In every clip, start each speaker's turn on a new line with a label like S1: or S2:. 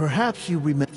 S1: Perhaps you remember.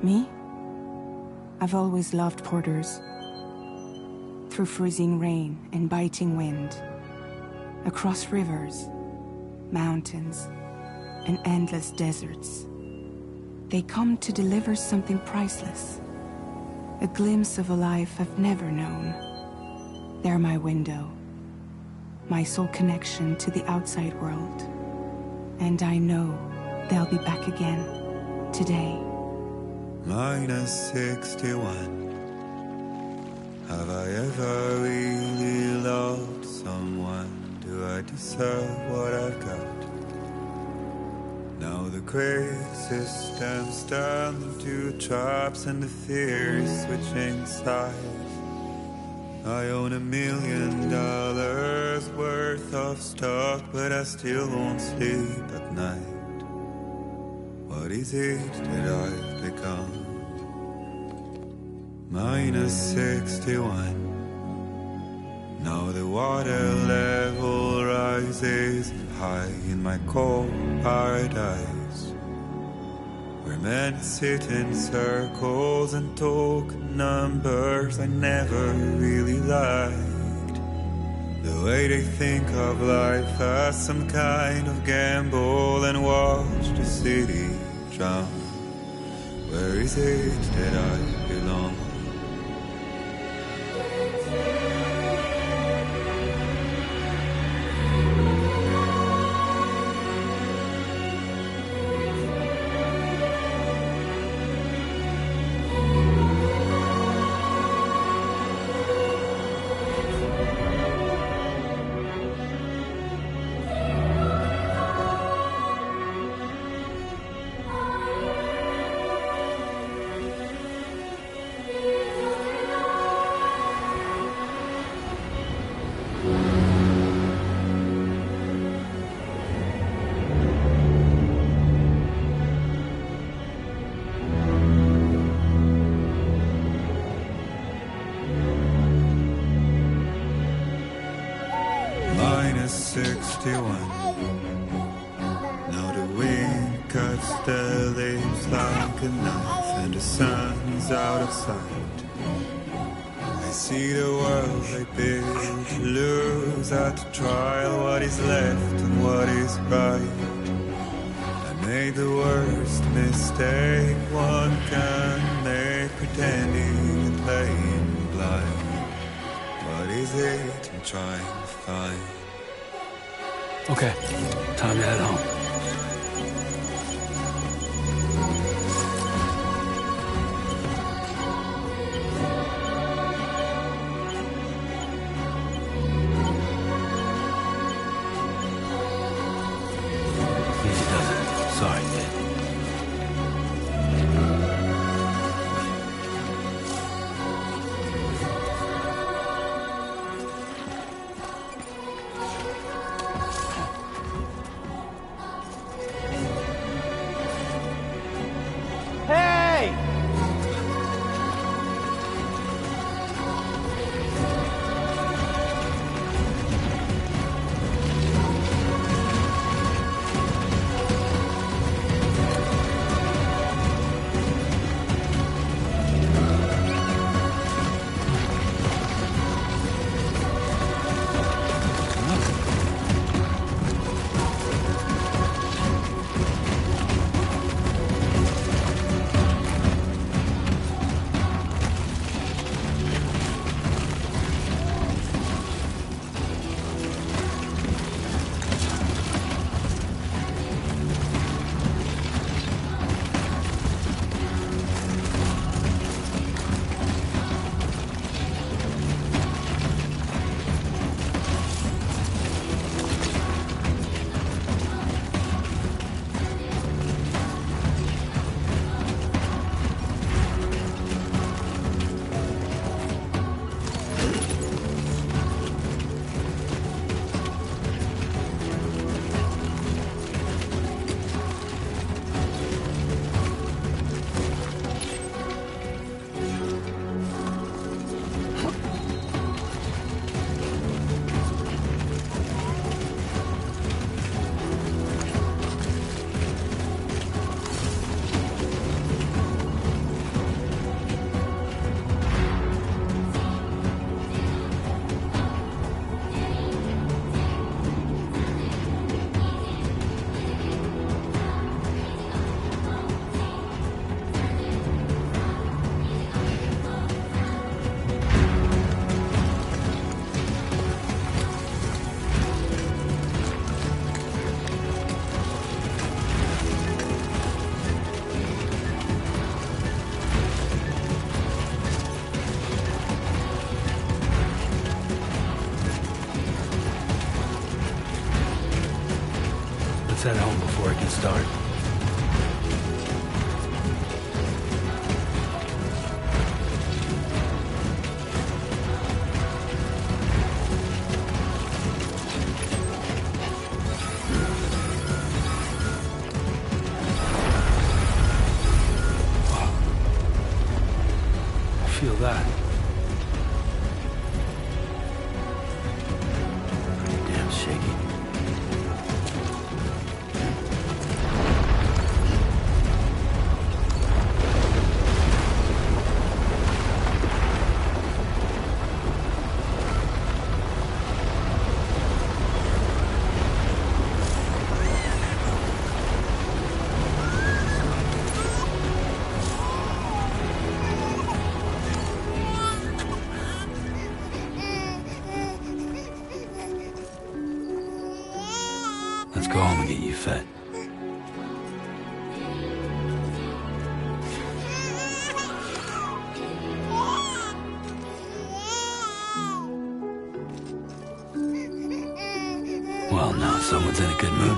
S2: Me? I've always loved porters. Through freezing rain and biting wind, across rivers, mountains, and endless deserts, they come to deliver something priceless. A glimpse of a life I've never known. They're my window, my sole connection to the outside world. And I know they'll be back again, today.
S3: -61. Have I ever really loved someone? Do I deserve what I've got? Now the great system's turned into traps and the fear is switching sides. I own $1 million worth of stock, but I still won't sleep at night. What is it that I've become? -61. Now the water level rises high in my cold paradise, where men sit in circles and talk numbers I never really liked. The way they think of life as some kind of gamble and watch the city drown. Where is it that I belong? Minus 61. Now the wind cuts the leaves like a knife, and the sun's out of sight. I see the world I built lose at the trial what is left and what is right. I made the worst mistake one can make, pretending and playing blind. What is it I'm trying to find?
S1: Okay, time to head home. Easy does it. Sorry, kid. Let's head home before it gets dark. Feel that. go home and get you fed. Well, now someone's in a good mood.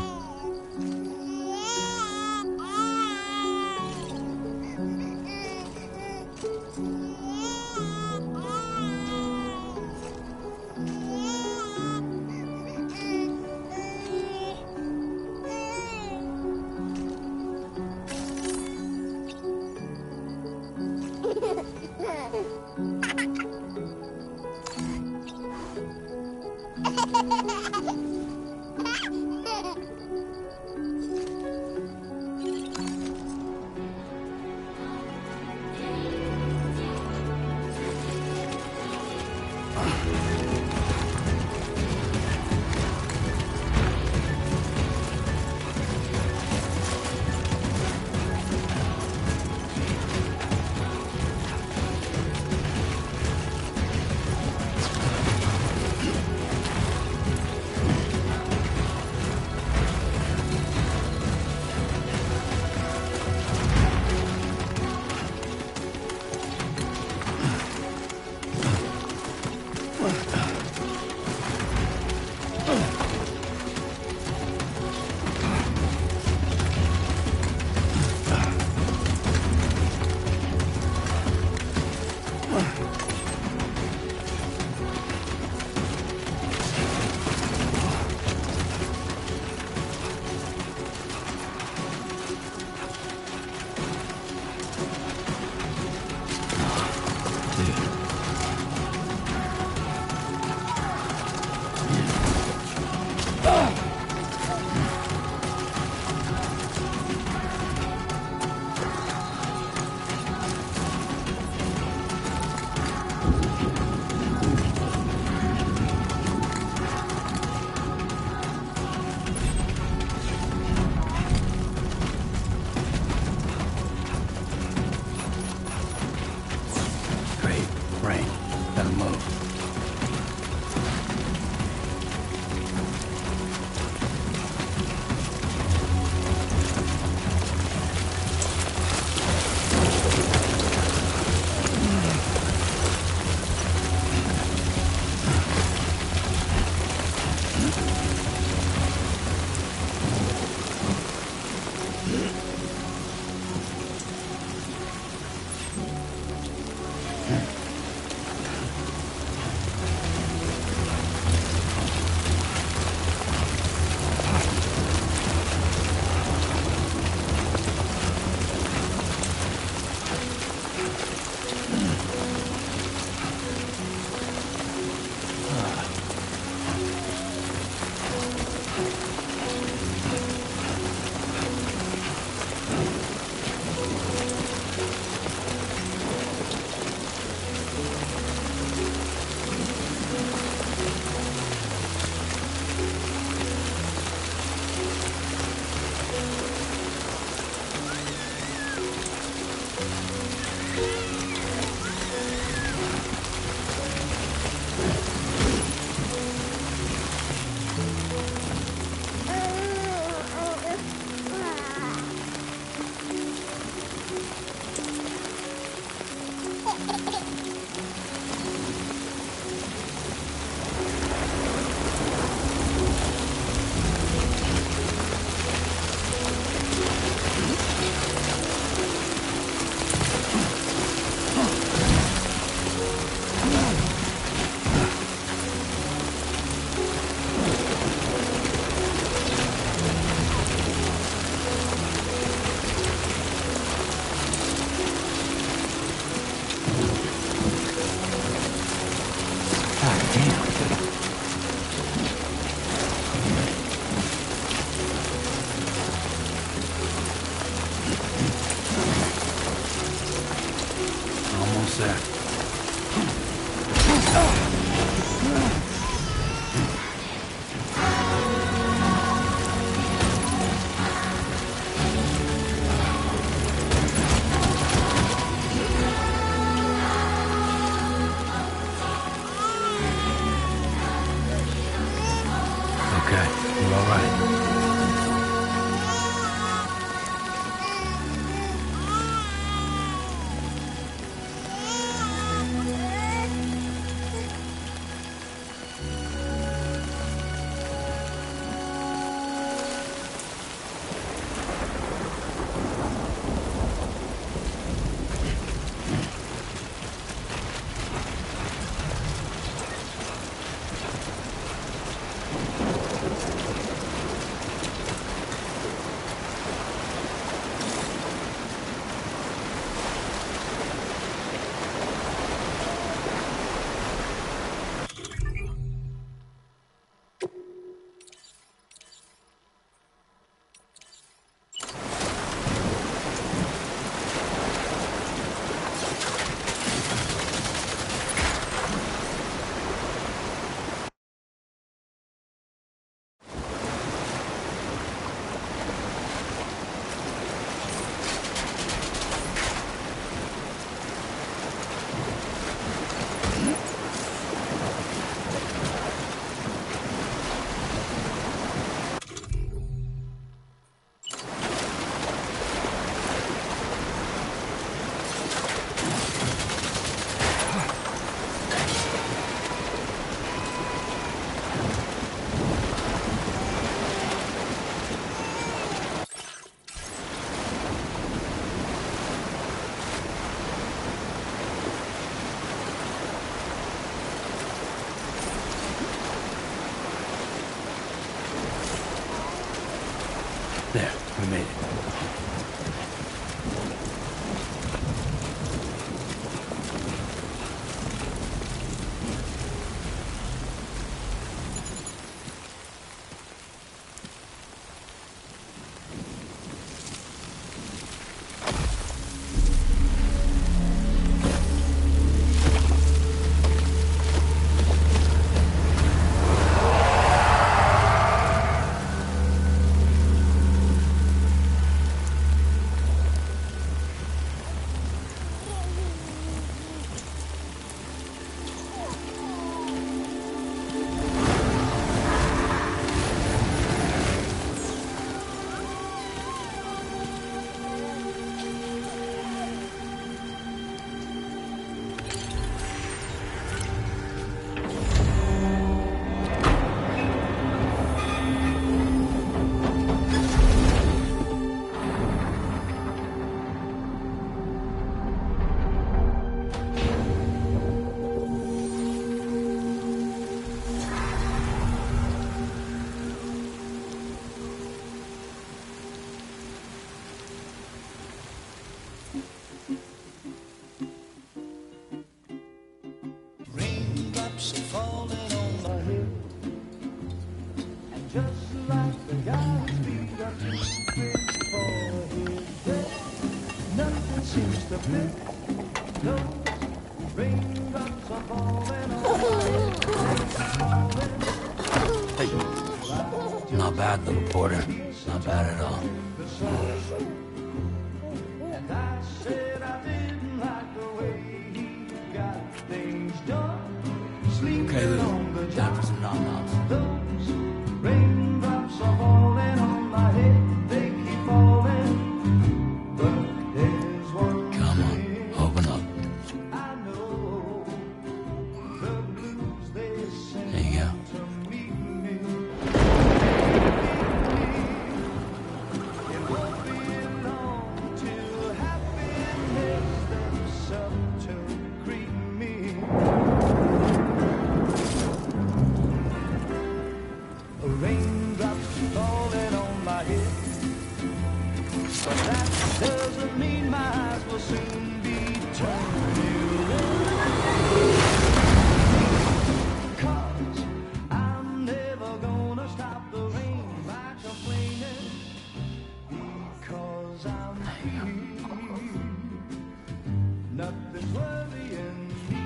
S1: Okay, we're all right. Hey, not bad, little porter. Not bad at all. Okay, Lou. Time for some nom-noms.
S4: Raindrops are falling on my head, they keep falling. But there's one
S1: Come on, open up.
S4: I know, the blues they send
S1: There you go.
S4: to meet me. It won't be long till happiness steps up to greet me. Raindrops falling on my head, but that doesn't mean my eyes will soon be turning red. 'Cause I'm never gonna stop the rain by complaining, because I'm free. Nothing's worrying me.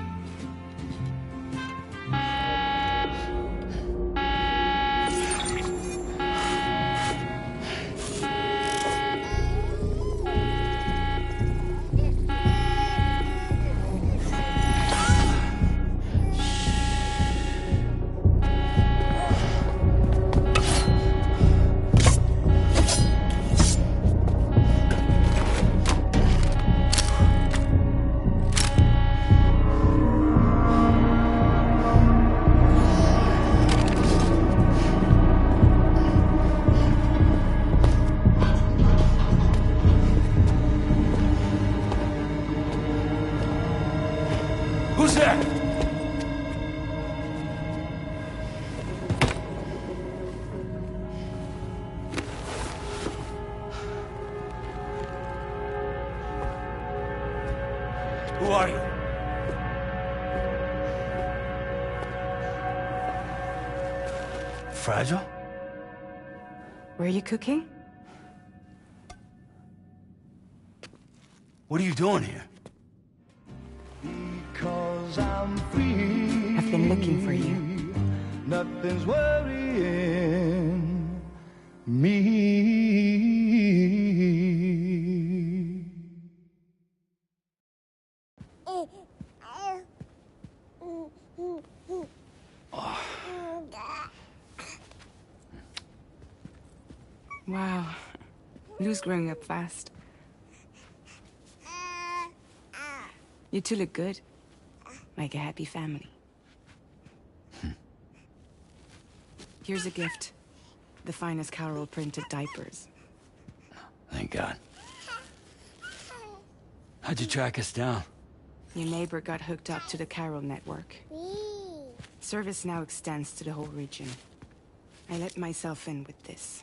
S1: Who's there? Who are you? Fragile?
S2: Were you cooking?
S1: What are you doing here?
S4: Because I'm free.
S2: I've been looking for you.
S4: Nothing's worrying me.
S2: Wow. Lou's growing up fast. You two look good. Like a happy family. Here's a gift. The finest Carol printed diapers.
S1: Thank God. How'd you track us down?
S2: Your neighbor got hooked up to the Carol network. Service now extends to the whole region. I let myself in with this.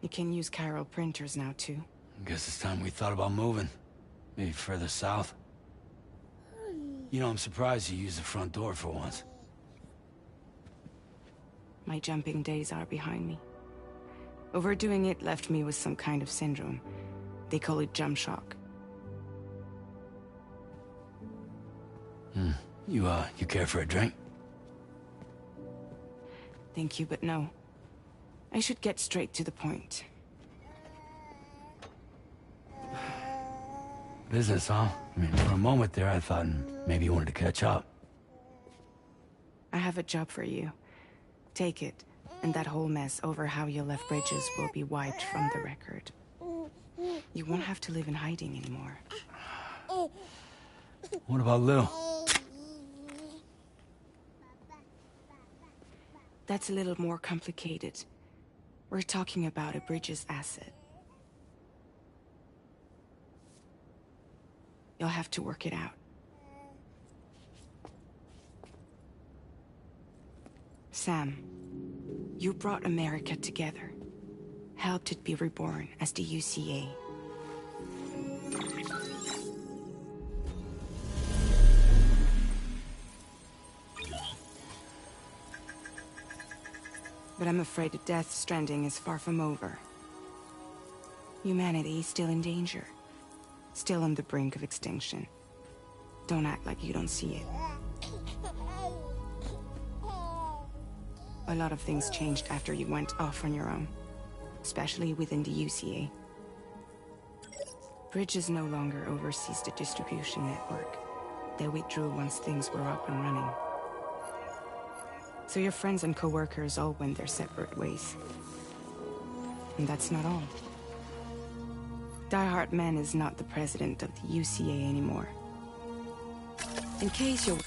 S2: You can use Carol printers now, too.
S1: Guess it's time we thought about moving. Maybe further south. You know, I'm surprised you used the front door for once.
S2: My jumping days are behind me. Overdoing it left me with some kind of syndrome. They call it jump shock.
S1: You care for a drink?
S2: Thank you, but no. I should get straight to the point.
S1: Business, huh? I mean, for a moment there, I thought maybe you wanted to catch up.
S2: I have a job for you. Take it, and that whole mess over how you left Bridges will be wiped from the record. You won't have to live in hiding anymore.
S1: What about Lou?
S2: That's a little more complicated. We're talking about a Bridges asset. You'll have to work it out. Sam, you brought America together. Helped it be reborn as the UCA. But I'm afraid the death stranding is far from over. Humanity is still in danger. still on the brink of extinction. Don't act like you don't see it. A lot of things changed after you went off on your own, especially within the UCA. Bridges no longer oversees the distribution network. They withdrew once things were up and running. So your friends and co-workers all went their separate ways. And that's not all. Die Man is not the president of the UCA anymore. In case you're...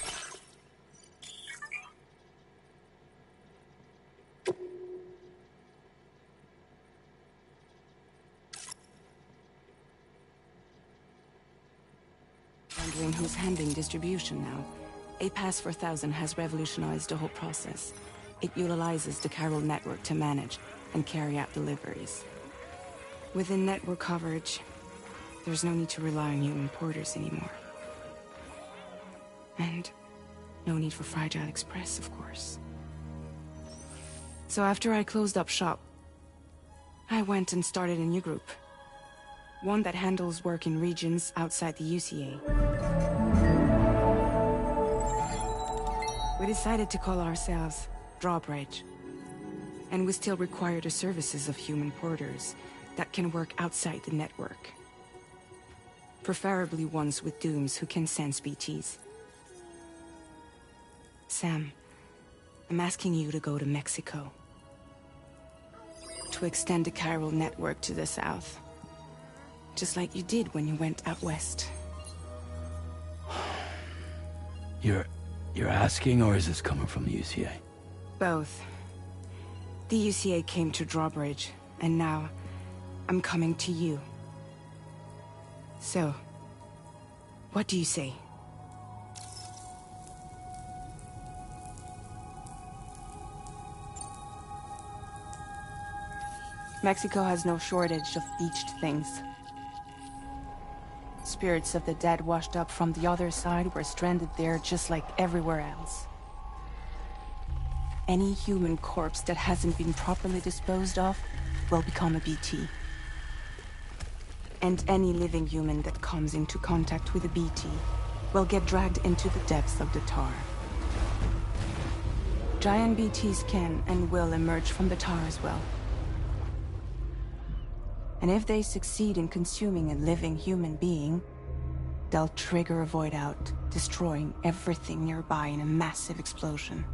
S2: wondering who's handling distribution now, a Pass 4000 has revolutionized the whole process. It utilizes the chiral network to manage and carry out deliveries. Within network coverage, there's no need to rely on human porters anymore. And no need for Fragile Express, of course. So after I closed up shop, I went and started a new group. One that handles work in regions outside the UCA. We decided to call ourselves Drawbridge. And we still require the services of human porters that can work outside the network. Preferably ones with dooms who can sense BTs. Sam, I'm asking you to go to Mexico. To extend the chiral network to the south. Just like you did when you went out west.
S1: You're asking, or is this coming from the UCA?
S2: Both. The UCA came to Drawbridge, and now I'm coming to you. So, what do you say? Mexico has no shortage of beached things. Spirits of the dead washed up from the other side were stranded there just like everywhere else. Any human corpse that hasn't been properly disposed of will become a BT. And any living human that comes into contact with a BT will get dragged into the depths of the tar. Giant BTs can and will emerge from the tar as well. And if they succeed in consuming a living human being, they'll trigger a void out, destroying everything nearby in a massive explosion.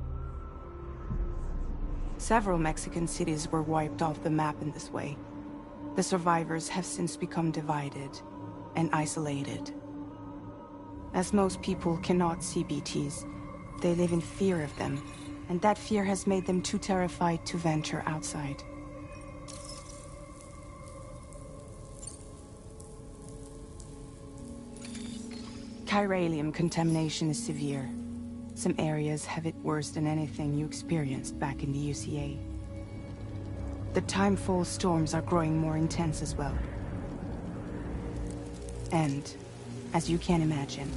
S2: Several Mexican cities were wiped off the map in this way. The survivors have since become divided and isolated. As most people cannot see BTs, they live in fear of them, and that fear has made them too terrified to venture outside. Chiralium contamination is severe. Some areas have it worse than anything you experienced back in the UCA. The timefall storms are growing more intense as well. And, as you can imagine,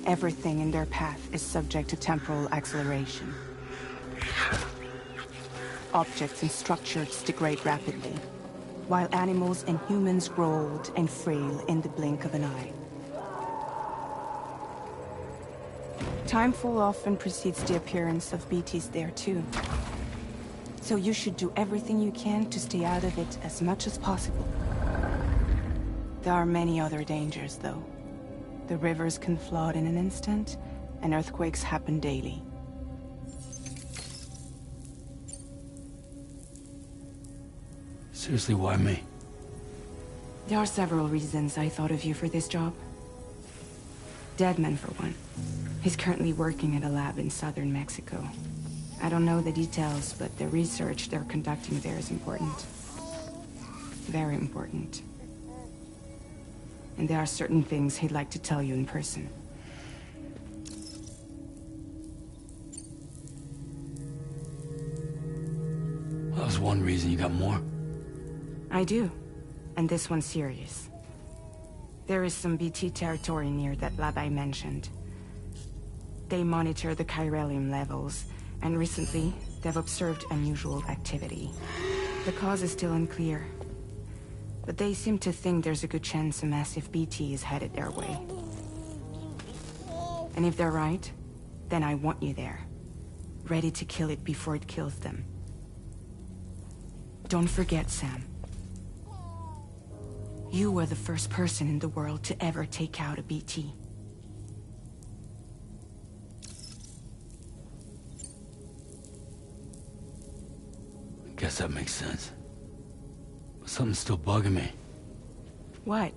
S2: everything in their path is subject to temporal acceleration. Objects and structures degrade rapidly, while animals and humans grow old and frail in the blink of an eye. Timefall often precedes the appearance of BTs there too. So you should do everything you can to stay out of it as much as possible. There are many other dangers though. The rivers can flood in an instant, and earthquakes happen daily.
S1: Seriously, why me?
S2: There are several reasons I thought of you for this job. Deadman for one. He's currently working at a lab in southern Mexico. I don't know the details, but the research they're conducting there is important. Very important. And there are certain things he'd like to tell you in person.
S1: Well, that was one reason. You got more?
S2: I do. And this one's serious. There is some BT territory near that lab I mentioned. They monitor the chiralium levels, and recently, they've observed unusual activity. The cause is still unclear, But they seem to think there's a good chance a massive BT is headed their way. And if they're right, then I want you there. Ready to kill it before it kills them. Don't forget, Sam. You were the first person in the world to ever take out a BT.
S1: Guess that makes sense. But something's still bugging me.
S2: What?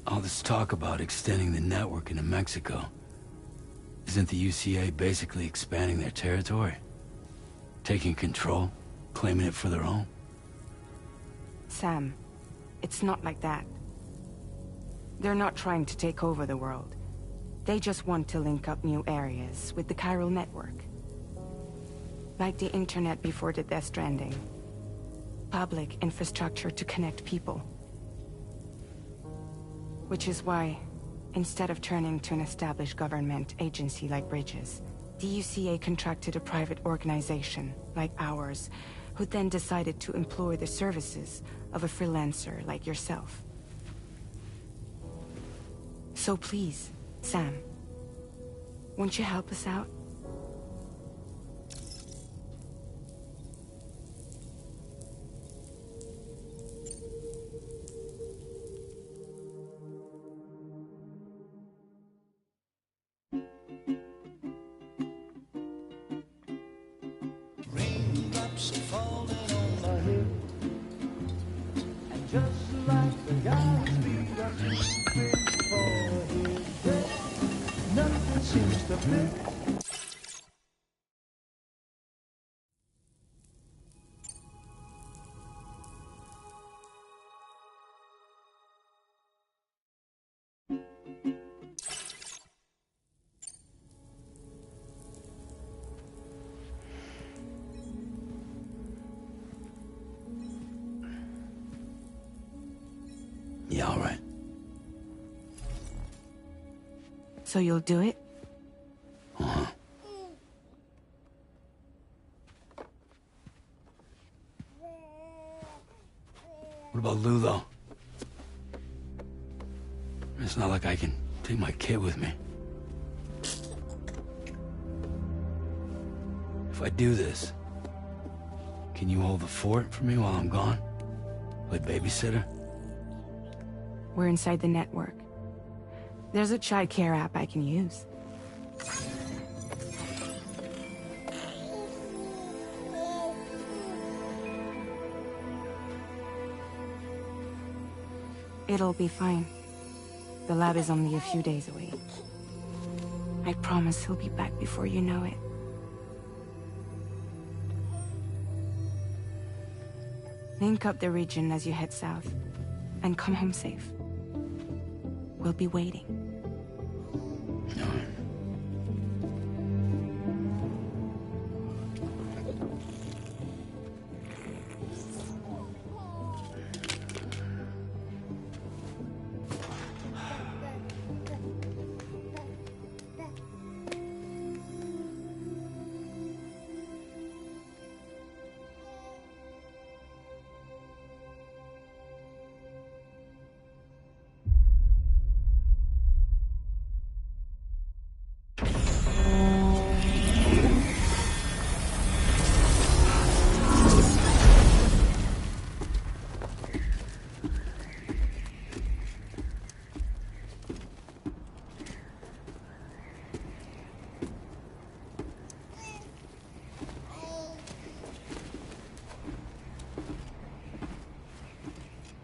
S1: All this talk about extending the network into Mexico. Isn't the UCA basically expanding their territory? Taking control? Claiming it for their own?
S2: Sam, it's not like that. They're not trying to take over the world. They just want to link up new areas with the chiral network. Like the internet before the Death Stranding. Public infrastructure to connect people. Which is why, instead of turning to an established government agency like Bridges, the UCA contracted a private organization, like ours, who then decided to employ the services of a freelancer like yourself. So please, Sam, won't you help us out?
S4: Raindrops falling on my head, and just like the guy's feet are moving for his head, nothing seems to fit.
S1: Yeah, all right.
S2: So you'll do it?
S1: Uh-huh. What about Lou, though? It's not like I can take my kid with me. If I do this, can you hold the fort for me while I'm gone? Play babysitter?
S2: We're inside the network. There's a child care app I can use. It'll be fine. The lab is only a few days away. I promise he'll be back before you know it. Link up the region as you head south, and come home safe. We'll be waiting.
S1: All right.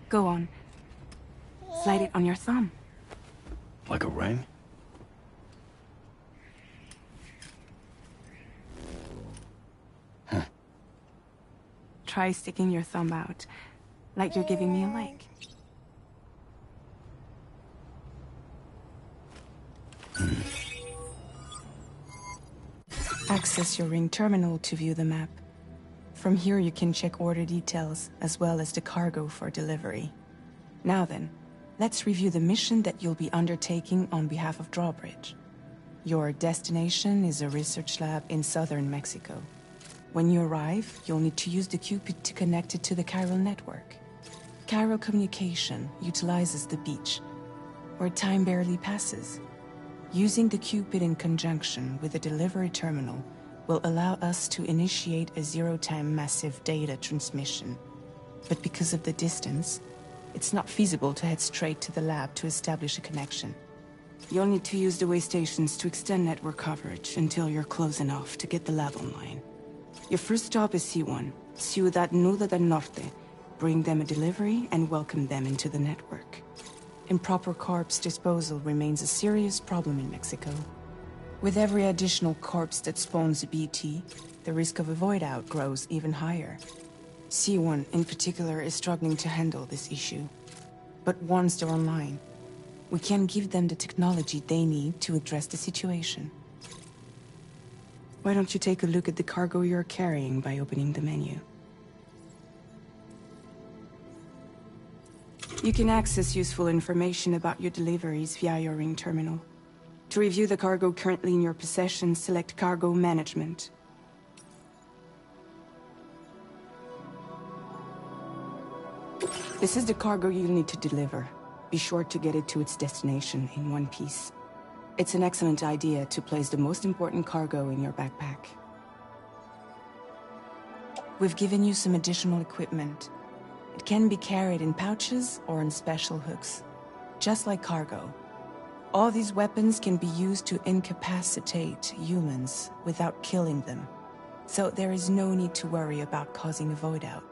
S2: Go on. Slide it on your thumb.
S1: Like a ring? Huh.
S2: Try sticking your thumb out, like you're giving me a like. Access your ring terminal to view the map. From here you can check order details, as well as the cargo for delivery. Now then, let's review the mission that you'll be undertaking on behalf of Drawbridge. Your destination is a research lab in southern Mexico. When you arrive, you'll need to use the Cupid to connect it to the chiral network. Cairo communication utilizes the beach, where time barely passes. Using the Cupid in conjunction with the delivery terminal will allow us to initiate a zero-time massive data transmission. But because of the distance, it's not feasible to head straight to the lab to establish a connection. You'll need to use the way stations to extend network coverage until you're close enough to get the lab online. Your first stop is C1, Ciudad Nuda del Norte. Bring them a delivery and welcome them into the network. Improper corpse disposal remains a serious problem in Mexico. With every additional corpse that spawns a BT, the risk of a void out grows even higher. C1 in particular is struggling to handle this issue. But once they're online, we can give them the technology they need to address the situation. Why don't you take a look at the cargo you're carrying by opening the menu? You can access useful information about your deliveries via your ring terminal. To review the cargo currently in your possession, select Cargo Management. This is the cargo you'll need to deliver. Be sure to get it to its destination in one piece. It's an excellent idea to place the most important cargo in your backpack. We've given you some additional equipment. It can be carried in pouches or in special hooks, just like cargo. All these weapons can be used to incapacitate humans without killing them, so there is no need to worry about causing a void out.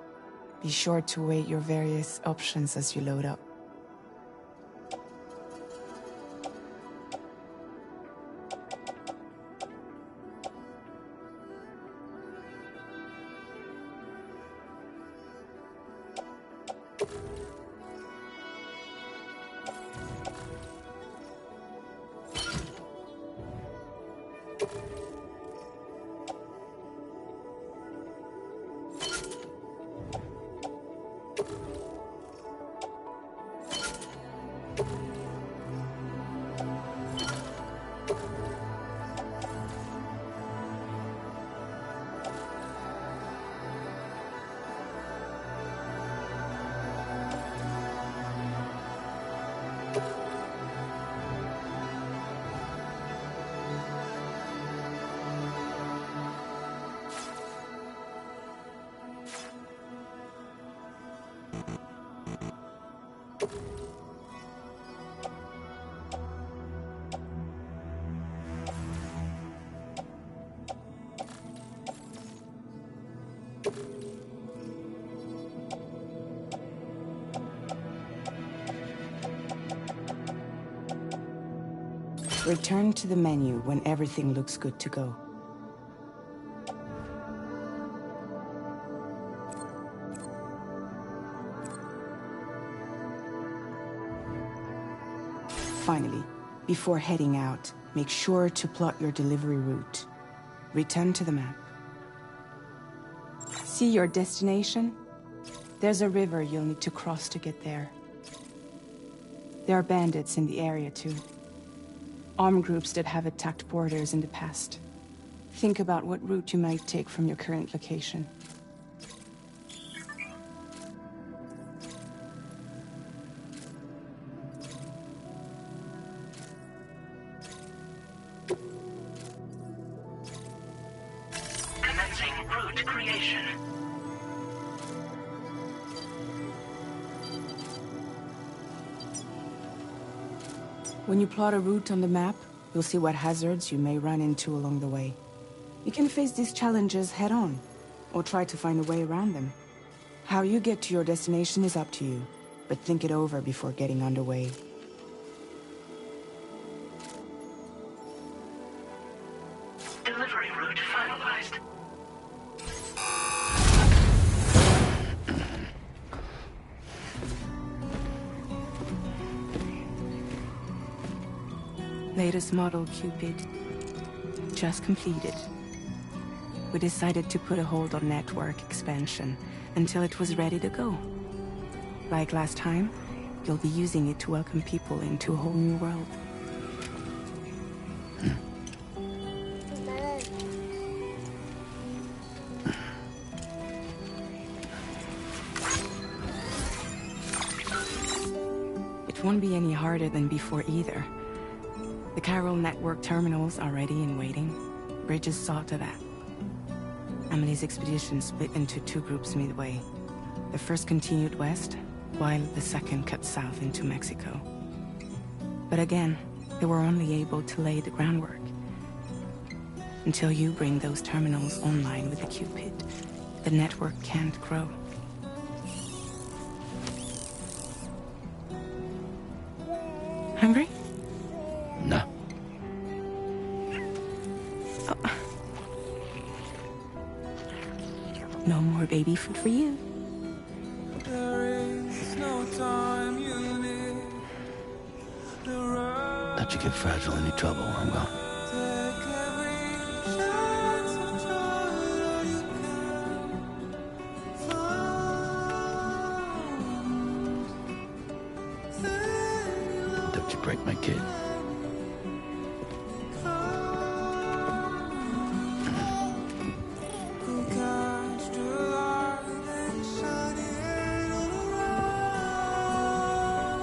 S2: Be sure to weigh your various options as you load up. Return to the menu when everything looks good to go. Finally, before heading out, make sure to plot your delivery route. Return to the map. See your destination? There's a river you'll need to cross to get there. There are bandits in the area too. Armed groups that have attacked borders in the past. Think about what route you might take from your current location.
S5: Commencing route creation.
S2: When you plot a route on the map, you'll see what hazards you may run into along the way. You can face these challenges head-on, or try to find a way around them. How you get to your destination is up to you, but think it over before getting underway.
S5: Delivery route finalized.
S2: Latest model Cupid. Just completed. We decided to put a hold on network expansion until it was ready to go. Like last time, you'll be using it to welcome people into a whole new world. It won't be any harder than before either. The Carroll network terminals are ready and waiting. Bridges saw to that. Emily's expedition split into two groups midway. The first continued west, while the second cut south into Mexico. But again, they were only able to lay the groundwork. Until you bring those terminals online with the Cupid, the network can't grow. Hungry?
S1: No.
S2: Oh. No more baby food for you.
S1: Let you get fragile any trouble, I'm well. Don't you break my kid.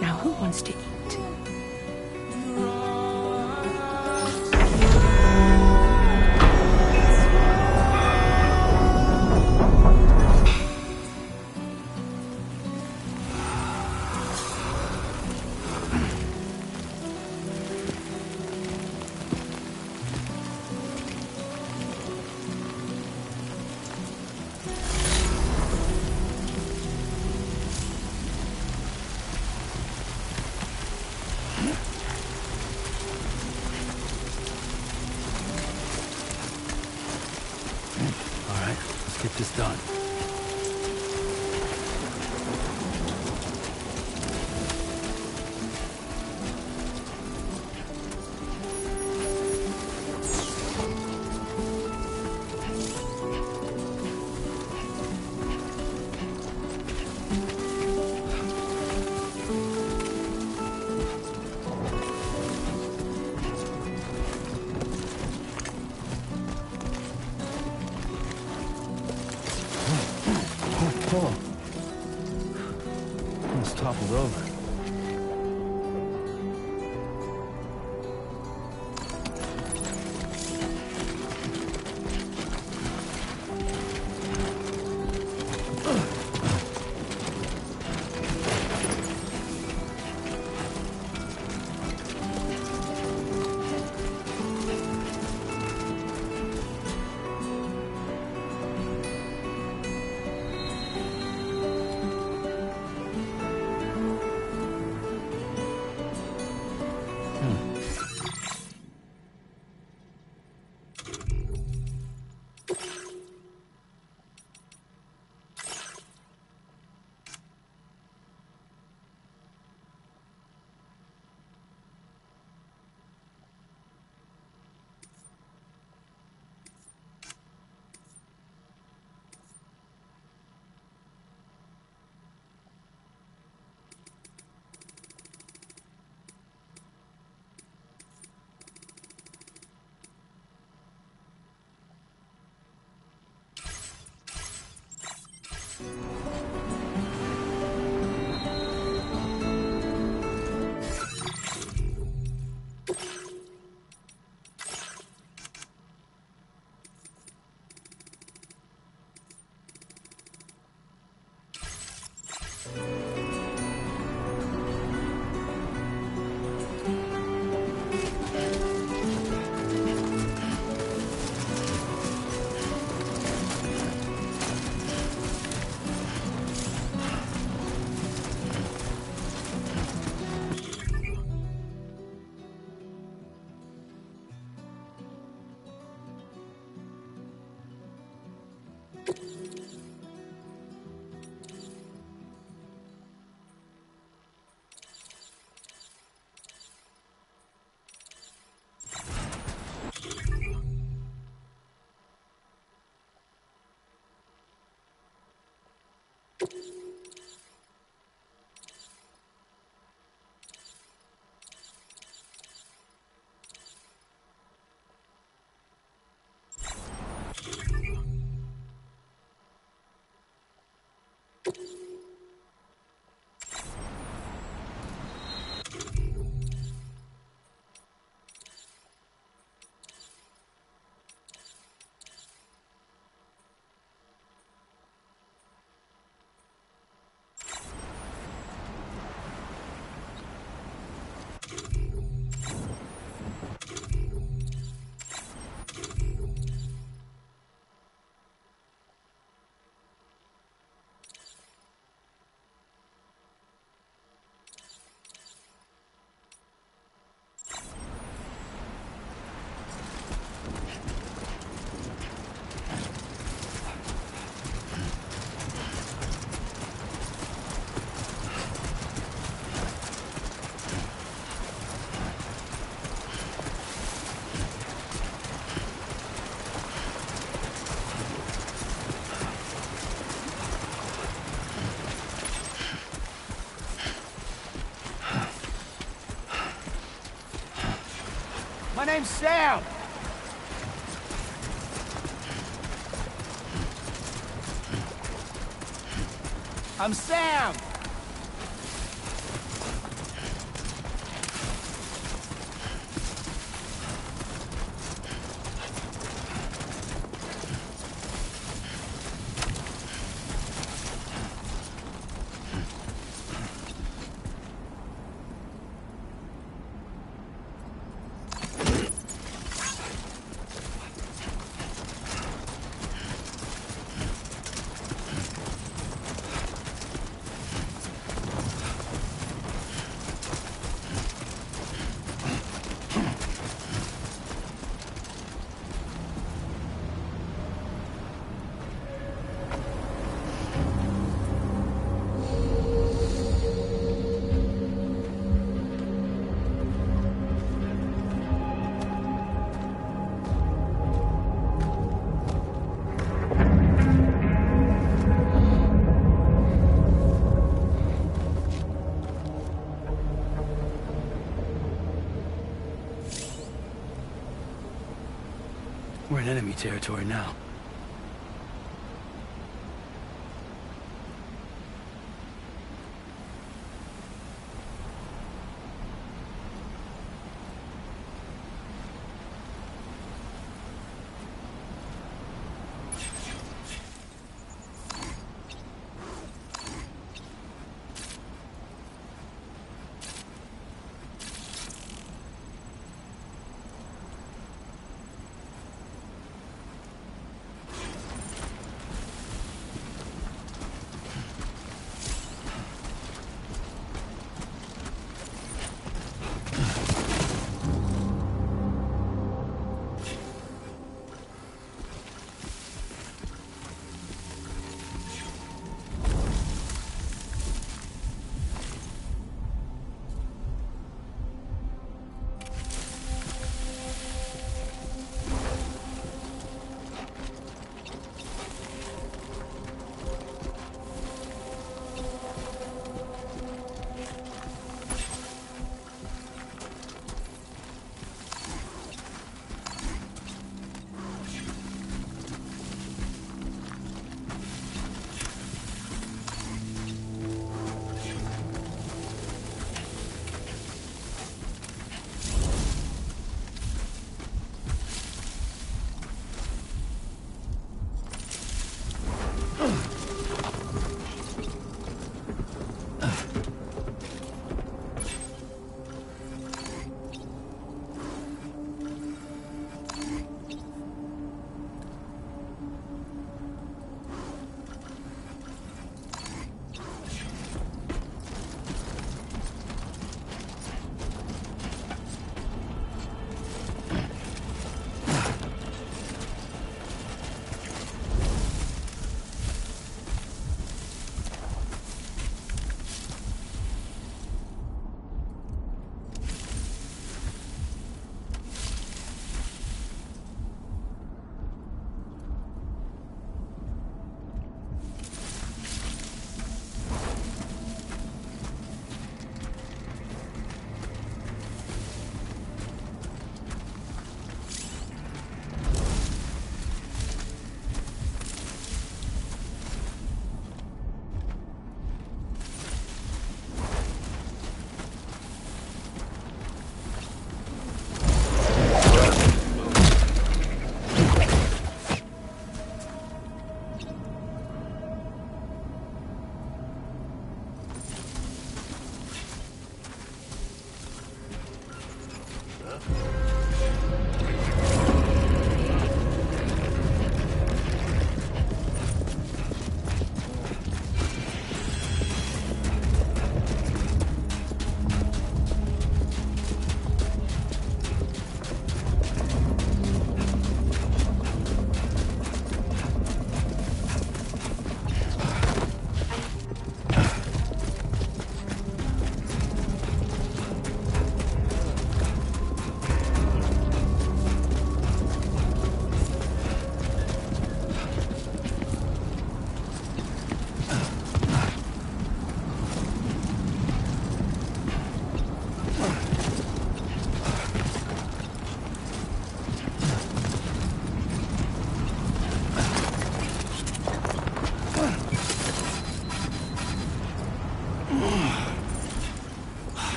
S2: Now who wants to eat?
S1: Get this done. Oh, almost toppled over.
S6: My name's Sam! I'm Sam!
S1: We're in enemy territory now.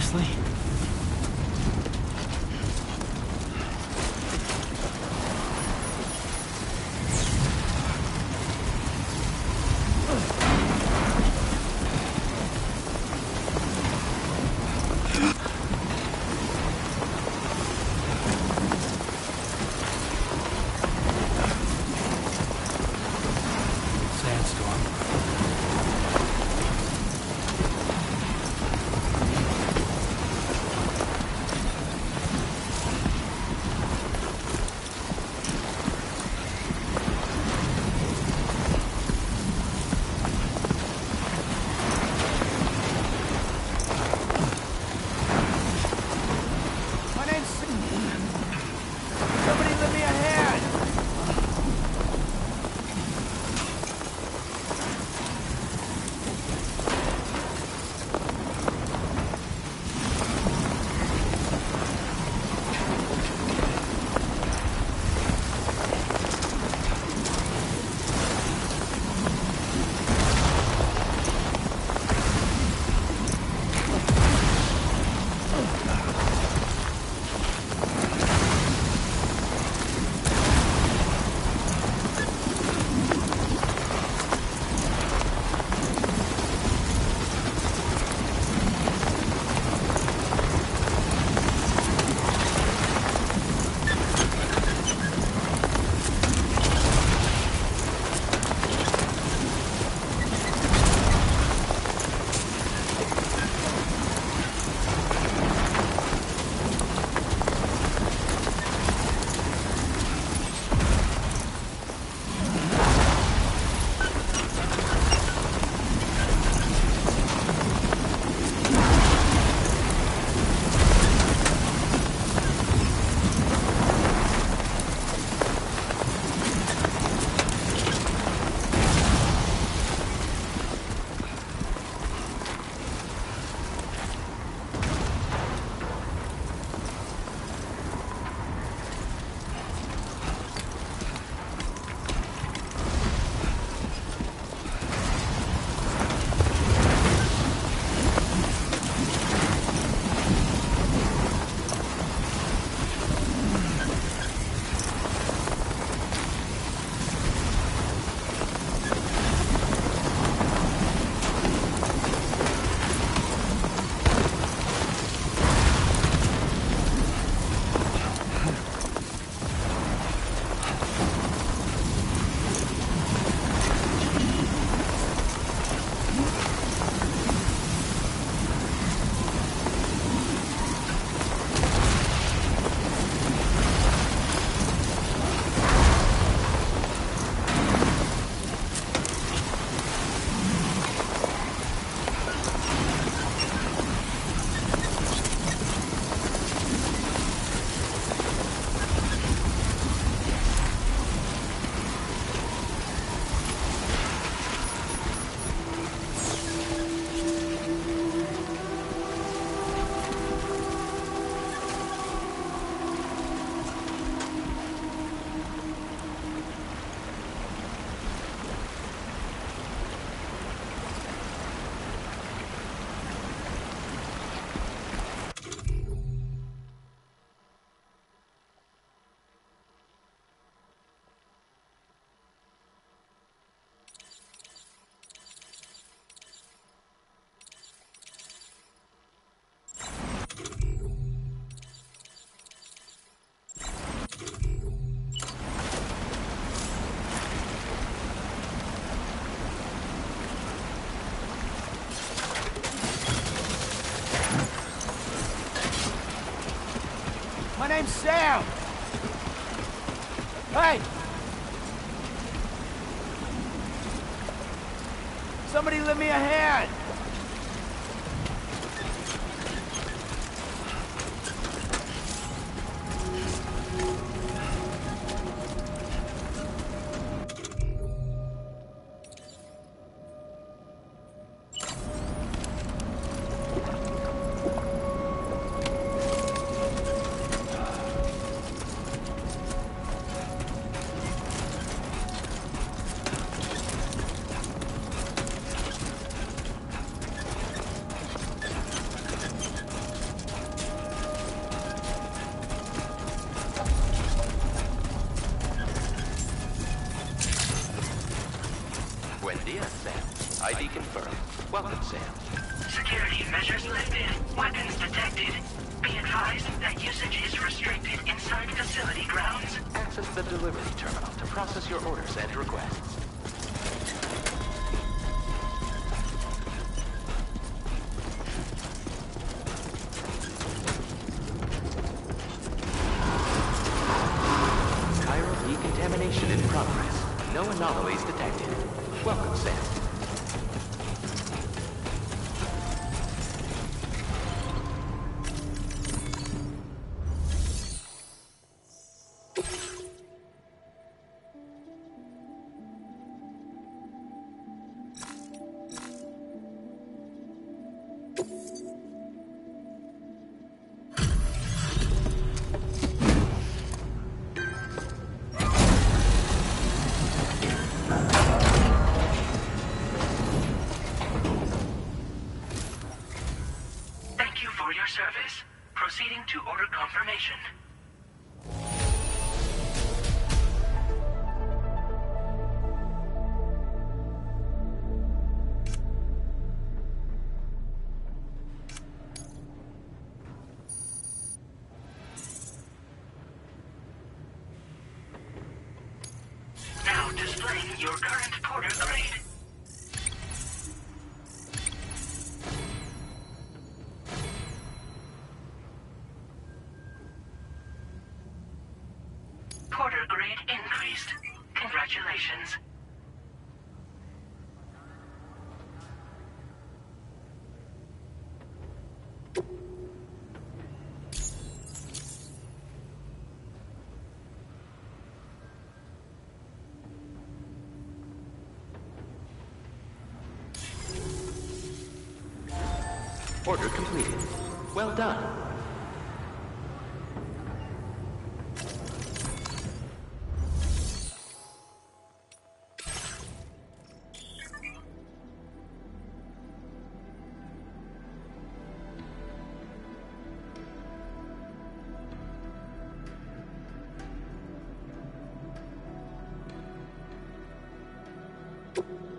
S1: Seriously?
S6: My name's... Somebody lend me a hand! My name's Sam! Hey! Somebody lend me a hand!
S7: ID confirmed. Welcome, Sam.
S5: Security measures lifted. Weapons detected. Be advised that usage is restricted inside facility grounds.
S7: Access the delivery terminal to process your orders and requests. Chiral decontamination in progress. No anomalies detected. Welcome, Sam.
S5: Thank you for your service. Proceeding to order confirmation. Now displaying your current porter grade. Porter grade increased. Congratulations.
S7: Order completed. Well done.
S4: You